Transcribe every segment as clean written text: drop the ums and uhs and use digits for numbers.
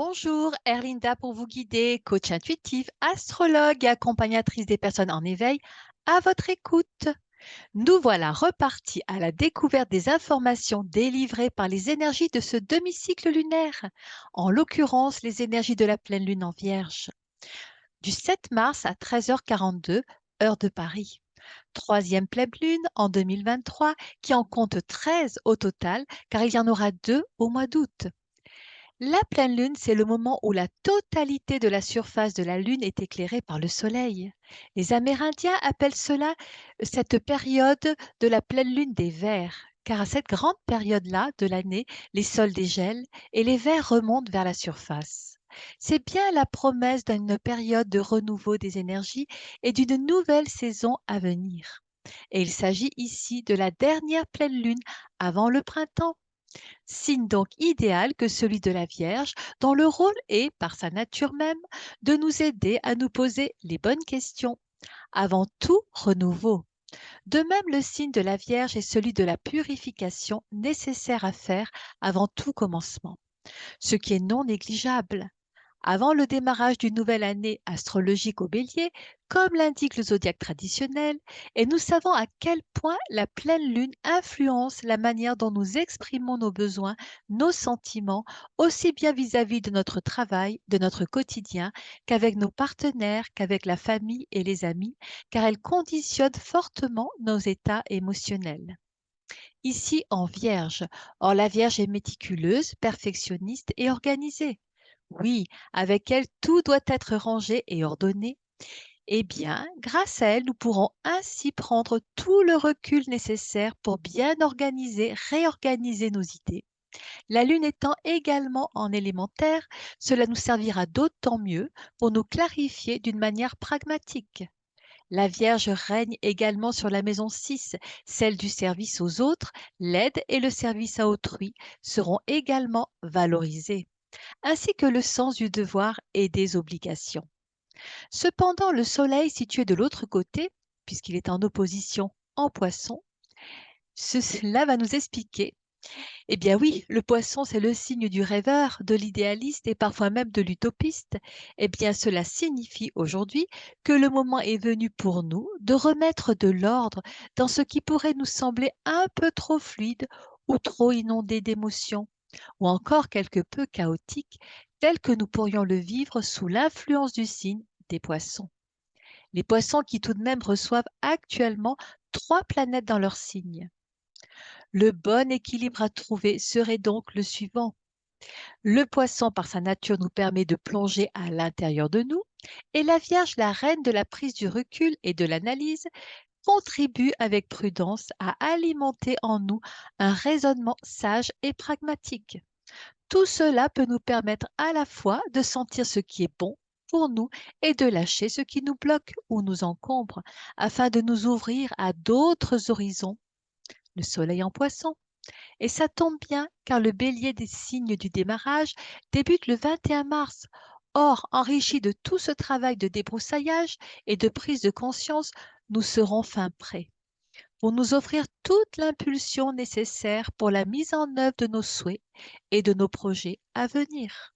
Bonjour, Erlinda pour vous guider, coach intuitif, astrologue et accompagnatrice des personnes en éveil, à votre écoute. Nous voilà repartis à la découverte des informations délivrées par les énergies de ce demi-cycle lunaire, en l'occurrence les énergies de la pleine lune en Vierge, du 7 mars à 13h42, heure de Paris. Troisième pleine lune en 2023, qui en compte 13 au total, car il y en aura 2 au mois d'août. La pleine lune, c'est le moment où la totalité de la surface de la lune est éclairée par le soleil. Les Amérindiens appellent cela cette période de la pleine lune des vers, car à cette grande période-là de l'année, les sols dégèlent et les vers remontent vers la surface. C'est bien la promesse d'une période de renouveau des énergies et d'une nouvelle saison à venir. Et il s'agit ici de la dernière pleine lune avant le printemps. Signe donc idéal que celui de la Vierge, dont le rôle est, par sa nature même, de nous aider à nous poser les bonnes questions. Avant tout renouveau. De même, le signe de la Vierge est celui de la purification nécessaire à faire avant tout commencement, ce qui est non négligeable. Avant le démarrage d'une nouvelle année astrologique au Bélier, comme l'indique le zodiaque traditionnel, et nous savons à quel point la pleine lune influence la manière dont nous exprimons nos besoins, nos sentiments, aussi bien vis-à-vis de notre travail, de notre quotidien, qu'avec nos partenaires, qu'avec la famille et les amis, car elle conditionne fortement nos états émotionnels. Ici en Vierge. Or, la Vierge est méticuleuse, perfectionniste et organisée. Oui, avec elle, tout doit être rangé et ordonné. Eh bien, grâce à elle, nous pourrons ainsi prendre tout le recul nécessaire pour bien organiser, réorganiser nos idées. La Lune étant également en élémentaire, cela nous servira d'autant mieux pour nous clarifier d'une manière pragmatique. La Vierge règne également sur la maison 6, celle du service aux autres, l'aide et le service à autrui seront également valorisés, ainsi que le sens du devoir et des obligations. Cependant, le Soleil situé de l'autre côté, puisqu'il est en opposition en Poisson, cela va nous expliquer. Eh bien oui, le Poisson, c'est le signe du rêveur, de l'idéaliste et parfois même de l'utopiste. Eh bien, cela signifie aujourd'hui que le moment est venu pour nous de remettre de l'ordre dans ce qui pourrait nous sembler un peu trop fluide ou trop inondé d'émotions, ou encore quelque peu chaotique, tel que nous pourrions le vivre sous l'influence du signe des Poissons. Les Poissons qui tout de même reçoivent actuellement 3 planètes dans leur signe. Le bon équilibre à trouver serait donc le suivant. Le Poisson, par sa nature, nous permet de plonger à l'intérieur de nous, et la Vierge, la reine de la prise du recul et de l'analyse, contribue avec prudence à alimenter en nous un raisonnement sage et pragmatique. Tout cela peut nous permettre à la fois de sentir ce qui est bon pour nous et de lâcher ce qui nous bloque ou nous encombre, afin de nous ouvrir à d'autres horizons. Le soleil en Poisson. Et ça tombe bien, car le bélier des signes du démarrage débute le 21 mars. Or, enrichi de tout ce travail de débroussaillage et de prise de conscience, nous serons fin prêts pour nous offrir toute l'impulsion nécessaire pour la mise en œuvre de nos souhaits et de nos projets à venir.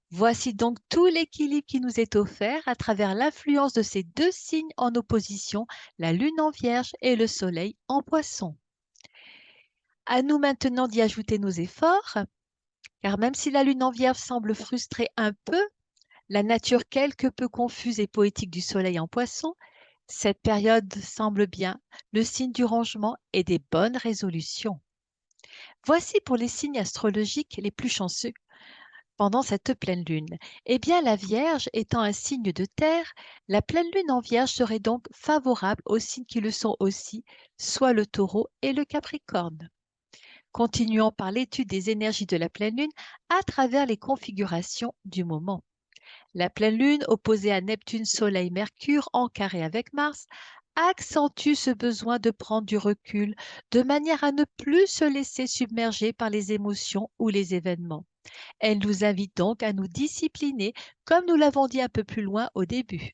Voici donc tout l'équilibre qui nous est offert à travers l'influence de ces 2 signes en opposition, la Lune en Vierge et le Soleil en Poisson. À nous maintenant d'y ajouter nos efforts, car même si la Lune en Vierge semble frustrer un peu la nature quelque peu confuse et poétique du Soleil en Poisson, cette période semble bien le signe du rangement et des bonnes résolutions. Voici pour les signes astrologiques les plus chanceux pendant cette pleine lune. Eh bien, la Vierge étant un signe de terre, la pleine lune en Vierge serait donc favorable aux signes qui le sont aussi, soit le Taureau et le Capricorne. Continuons par l'étude des énergies de la pleine lune à travers les configurations du moment. La pleine lune, opposée à Neptune, Soleil, Mercure, en carré avec Mars, accentue ce besoin de prendre du recul de manière à ne plus se laisser submerger par les émotions ou les événements. Elle nous invite donc à nous discipliner, comme nous l'avons dit un peu plus loin au début.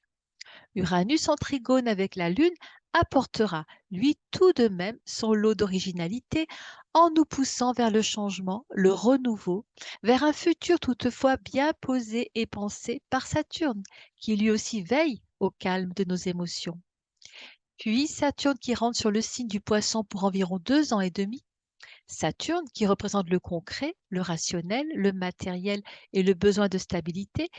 Uranus en trigone avec la Lune apportera, lui, tout de même son lot d'originalité en nous poussant vers le changement, le renouveau, vers un futur toutefois bien posé et pensé par Saturne, qui lui aussi veille au calme de nos émotions. Puis Saturne qui rentre sur le signe du Poisson pour environ 2 ans et demi. Saturne, qui représente le concret, le rationnel, le matériel et le besoin de stabilité,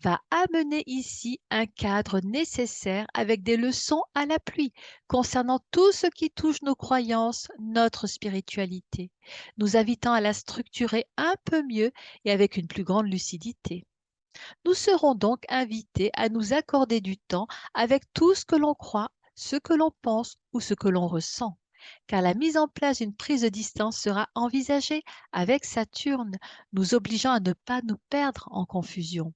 va amener ici un cadre nécessaire avec des leçons à la pluie concernant tout ce qui touche nos croyances, notre spiritualité, nous invitant à la structurer un peu mieux et avec une plus grande lucidité. Nous serons donc invités à nous accorder du temps avec tout ce que l'on croit, ce que l'on pense ou ce que l'on ressent, car la mise en place d'une prise de distance sera envisagée avec Saturne, nous obligeant à ne pas nous perdre en confusion,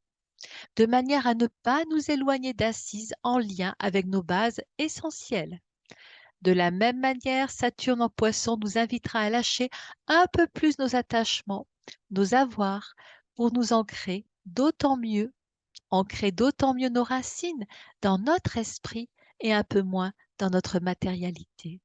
de manière à ne pas nous éloigner d'assises en lien avec nos bases essentielles. De la même manière, Saturne en Poisson nous invitera à lâcher un peu plus nos attachements, nos avoirs, pour nous ancrer d'autant mieux nos racines dans notre esprit et un peu moins dans notre matérialité.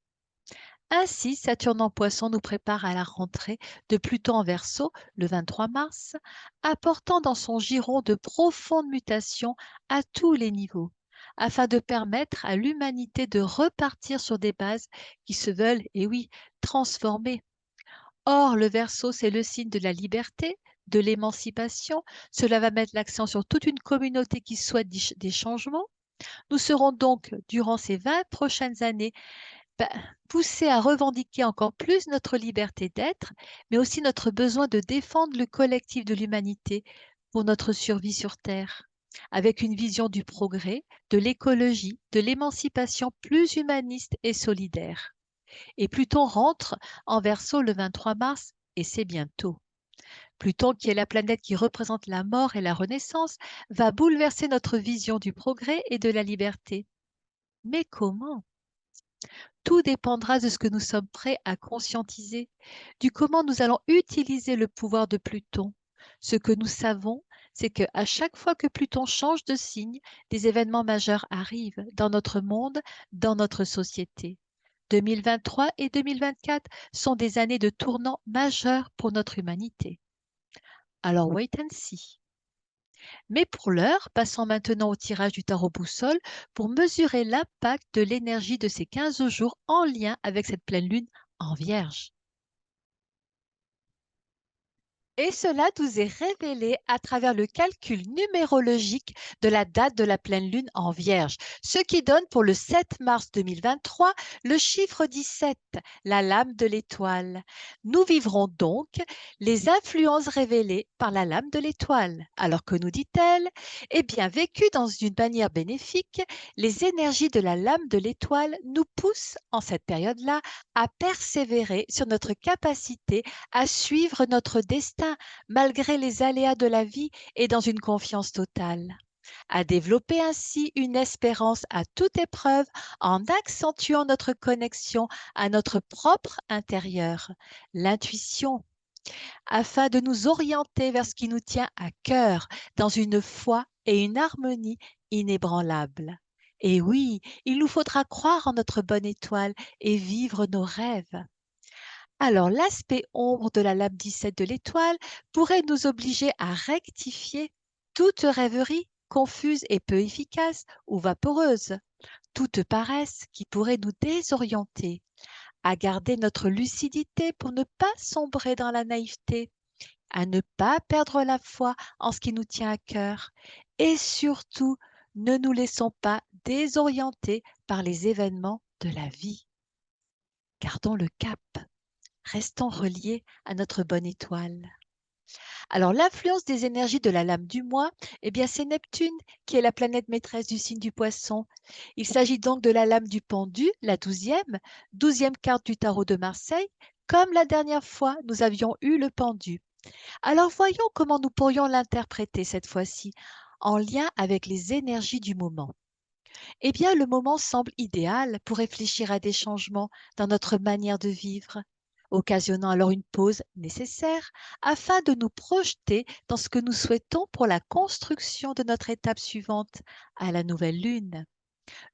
Ainsi, Saturne en Poisson nous prépare à la rentrée de Pluton en Verseau le 23 mars, apportant dans son giron de profondes mutations à tous les niveaux, afin de permettre à l'humanité de repartir sur des bases qui se veulent, et oui, transformées. Or, le Verseau, c'est le signe de la liberté, de l'émancipation. Cela va mettre l'accent sur toute une communauté qui souhaite des changements. Nous serons donc, durant ces 20 prochaines années, bah, poussés à revendiquer encore plus notre liberté d'être, mais aussi notre besoin de défendre le collectif de l'humanité pour notre survie sur Terre, avec une vision du progrès, de l'écologie, de l'émancipation plus humaniste et solidaire. Et Pluton rentre en Verseau le 23 mars, et c'est bientôt. Pluton, qui est la planète qui représente la mort et la renaissance, va bouleverser notre vision du progrès et de la liberté. Mais comment? Tout dépendra de ce que nous sommes prêts à conscientiser, du comment nous allons utiliser le pouvoir de Pluton. Ce que nous savons, c'est qu'à chaque fois que Pluton change de signe, des événements majeurs arrivent dans notre monde, dans notre société. 2023 et 2024 sont des années de tournant majeurs pour notre humanité. Alors, wait and see. Mais pour l'heure, passons maintenant au tirage du tarot boussole pour mesurer l'impact de l'énergie de ces 15 jours en lien avec cette pleine lune en Vierge. Et cela nous est révélé à travers le calcul numérologique de la date de la pleine lune en Vierge, ce qui donne pour le 7 mars 2023 le chiffre 17, la lame de l'étoile. Nous vivrons donc les influences révélées par la lame de l'étoile. Alors que nous dit-elle? Eh bien, vécu dans une manière bénéfique, les énergies de la lame de l'étoile nous poussent en cette période-là à persévérer sur notre capacité à suivre notre destin malgré les aléas de la vie et dans une confiance totale, à développer ainsi une espérance à toute épreuve en accentuant notre connexion à notre propre intérieur, l'intuition, afin de nous orienter vers ce qui nous tient à cœur dans une foi et une harmonie inébranlables. Et oui, il nous faudra croire en notre bonne étoile et vivre nos rêves. Alors, l'aspect ombre de la lame 17 de l'étoile pourrait nous obliger à rectifier toute rêverie confuse et peu efficace ou vaporeuse, toute paresse qui pourrait nous désorienter, à garder notre lucidité pour ne pas sombrer dans la naïveté, à ne pas perdre la foi en ce qui nous tient à cœur et surtout, ne nous laissons pas désorienter par les événements de la vie. Gardons le cap. Restons reliés à notre bonne étoile. Alors, l'influence des énergies de la lame du mois, eh bien, c'est Neptune qui est la planète maîtresse du signe du Poisson. Il s'agit donc de la lame du pendu, la 12e carte du tarot de Marseille, comme la dernière fois nous avions eu le pendu. Alors, voyons comment nous pourrions l'interpréter cette fois-ci, en lien avec les énergies du moment. Eh bien, le moment semble idéal pour réfléchir à des changements dans notre manière de vivre, occasionnant alors une pause nécessaire afin de nous projeter dans ce que nous souhaitons pour la construction de notre étape suivante à la nouvelle lune.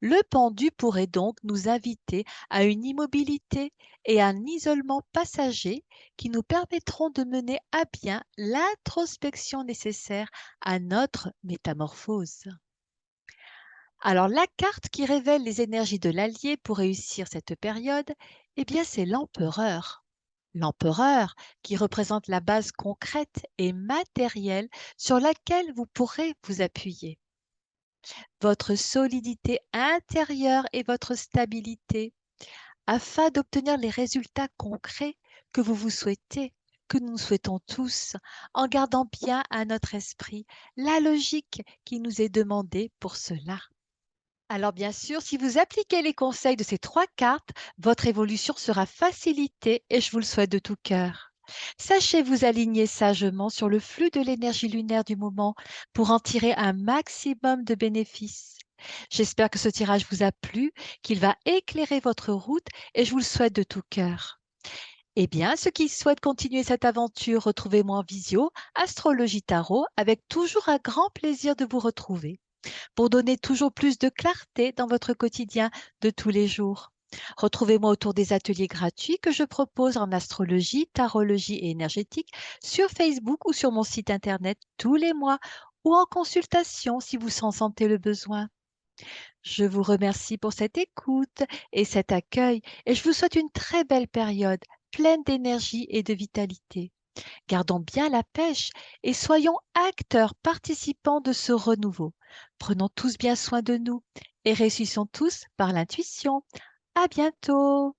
Le pendu pourrait donc nous inviter à une immobilité et un isolement passager qui nous permettront de mener à bien l'introspection nécessaire à notre métamorphose. Alors la carte qui révèle les énergies de l'allié pour réussir cette période, eh bien c'est l'empereur. L'empereur qui représente la base concrète et matérielle sur laquelle vous pourrez vous appuyer. Votre solidité intérieure et votre stabilité afin d'obtenir les résultats concrets que vous vous souhaitez, que nous souhaitons tous, en gardant bien à notre esprit la logique qui nous est demandée pour cela. Alors bien sûr, si vous appliquez les conseils de ces 3 cartes, votre évolution sera facilitée et je vous le souhaite de tout cœur. Sachez vous aligner sagement sur le flux de l'énergie lunaire du moment pour en tirer un maximum de bénéfices. J'espère que ce tirage vous a plu, qu'il va éclairer votre route et je vous le souhaite de tout cœur. Eh bien, ceux qui souhaitent continuer cette aventure, retrouvez-moi en visio, Astrologie Tarot, avec toujours un grand plaisir de vous retrouver pour donner toujours plus de clarté dans votre quotidien de tous les jours. Retrouvez-moi autour des ateliers gratuits que je propose en astrologie, tarologie et énergétique sur Facebook ou sur mon site internet tous les mois ou en consultation si vous en sentez le besoin. Je vous remercie pour cette écoute et cet accueil et je vous souhaite une très belle période pleine d'énergie et de vitalité. Gardons bien la pêche et soyons acteurs participants de ce renouveau. Prenons tous bien soin de nous et réussissons tous par l'intuition. À bientôt!